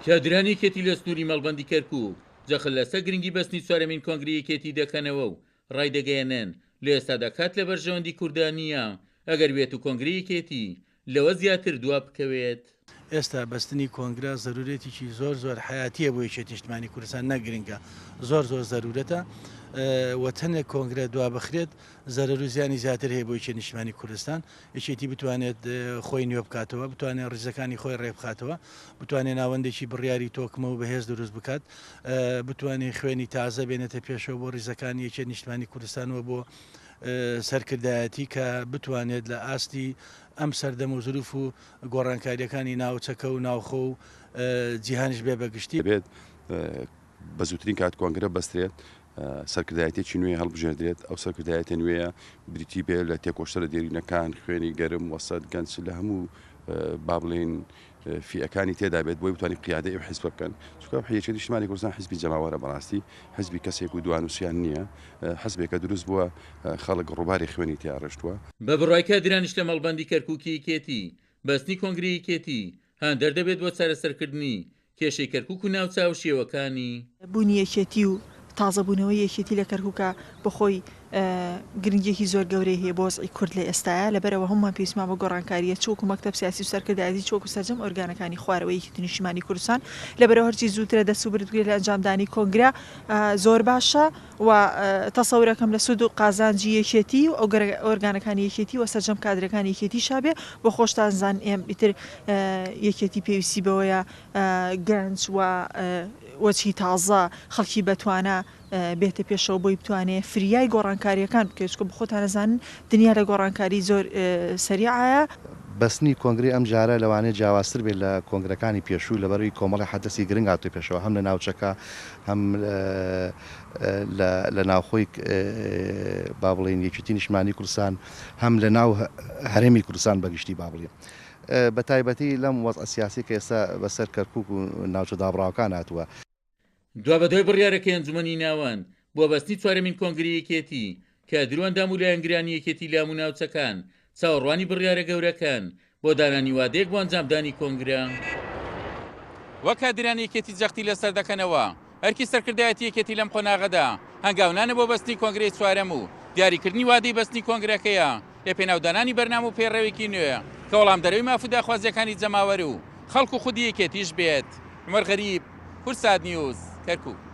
کادرانێکێتی لە سنووری مەڵبەندی کەرکووک جەخل لەسەر گرنگی بەستنی چوارەمین کۆنگرەیەکێتی دەکەنەوە و ڕایدەگەیەنن لە ئێستادا کات لە بەرژەوەندی کوردانیە ئەگەر بێت و کۆنگرەیەکێتی لەوە زیاتر دوا بکەوێت. ئێستا بەستنی کۆنگرە زەرورەتێکی زۆر حیاتیە بۆ یەکێتی نیشتیمانی کوردستان نەگرنگە زۆر زەرورەتە و تەنێک کۆنگرە دوا بخرێت زەرەر و زیانی زیاتر هەیە بۆ یەکێتی نیشتیمانی کوردستان یەکێتی بتوانێت خۆی نوێ بکاتەوە بتوانێت ڕیزەکانی خۆی ڕێبخاتەوە بتوانێت ناوەندێکی بڕیاری تۆکمە و بەهێز دروست بکات بتوانێت خوێنی تازە بێنێتە پێشەوە بۆ ڕیزەکانی یەکێتی نیشتیمانی کوردستانەوە بۆ سەرکردایەتی کە بتوانێت لە ئاستی ئەم سەردەم و زروف و گۆڕانکاریەکانی ناوچەکە و ناوخۆ و جیهانیش بێ بەگشتی بێت بە زووترین کات کۆنگرە بەسترێت سەرکردایەتێکی نوێ هەڵبژێردرێت ئەو سەرکردایەتە نوێیە بریتی بێت لە تێکۆشتە لە دێرینەکان خوێنی گەرم وەسەد گەنج لە هەموو با بڵێن فیەکانی تێدا بێت بۆی بتوانانی قیادە ئەو حیزب بکەن چونکە یەکێتی نیشتیمانی کوردستان حیزبی جەماوەرە بەڕاستی حیزبی کەسێک و دوانوسیان نییە حیزبێکە دروست بووە خەڵک ڕووباری خوێنی تیا ڕشتووە بە بڕای کادرانیش لە مەڵبەندی کەرکووکی یەکێتی بەستنی کۆنگرە یەکێتی هەن دەردەبێت بۆ چارەسەرکردنی کێشەی کەرکووک و ناوچاو شێوەکانی بوونی یەکێتی و تازەبوونەوەی یەکێتی لە کەرکووکە بەخۆی گرنگێکی زۆر گەورەی هەیە بۆ وەزعی کورد لە ئێستاە لەبەرەوە هەمومان پێویستمان بە گۆڕانکاریە چۆک و مەکتەب سیاسی و سەرکردایەتی چۆک و سەرجەم ئۆرگانەکانی خوارەوەی یەکێتی نیشتیمانی کوردستان لەبەرەوە هەرچی زووترە دەست و بردوگرێت لە ئەنجامدانی کۆنگرە زۆر باشە و تەسەورەکەم لە سود و قازانجی یەکێتی و ئۆرگانەکانی یەکێتی و سەرجەم کادرەکانی یەکێتی شابێ بۆ خۆشتانزان ئێم ئیتر یەکێتی پێویستی بەوەیە گەنج و وەچی تازە خەڵکی بەتوانە بێتە پێشەوە بۆی بتوانێت فریای گۆڕانکاریەکان بکەوێت بە خۆتان نەزانن دنیا لە گۆڕانکاری زۆر سەریعایە. بەستنی کۆنگری ئەم جارە لەوانەیە جیاوازتر بێت لە کۆنگرەکانی پێشوو لەبەروی کۆمەڵی حەدەسی گرنگ هاتووی پێشەوە هەم لە ناوچەکە هەم لە ناوخۆی با بڵێن یەکێتی نیشتیمانی کوردستان هەم لە ناو هەرێمی کوردستان بەگشتی با بڵێن بە تایبەتی لەم وەزع سیاسی کە ئێستا بەسەر کەرکووک و ناوچە دابڕاوەکان هاتووە. دوا بەدوای بڕیارەکەی ئەنجومەنی ناوان بۆ بەستنی چوارەمین کۆنگرە یەکێتی کە دروەندام و لایەنگرانی یەکێتی لام و ناوچەکان چاوەڕوانی بڕیارە گەورەکان بۆ دانانی وادەیەک بۆ ئەنجامدانی کۆنگرە وە کادرانی یەکێتی جەختی لەسەر دەکەنەوە هەرکی سەرکردایەتی یەکێتی لەم قۆناغەدا هەنگاونانە بۆ بەستنی کۆنگرەی چوارەم و دیاریکردنی وادەی بەستنی کۆنگرەکەیە لە پێناودانانی بەرنامە و پێڕێوێکی نوێ کە وەڵامدەرەوەی مافوو داخوازیەکانی جەماوەر و خەڵک و خودی یەکێتیش بێت عومەر غەریب کورسات نیوز کەرکووک.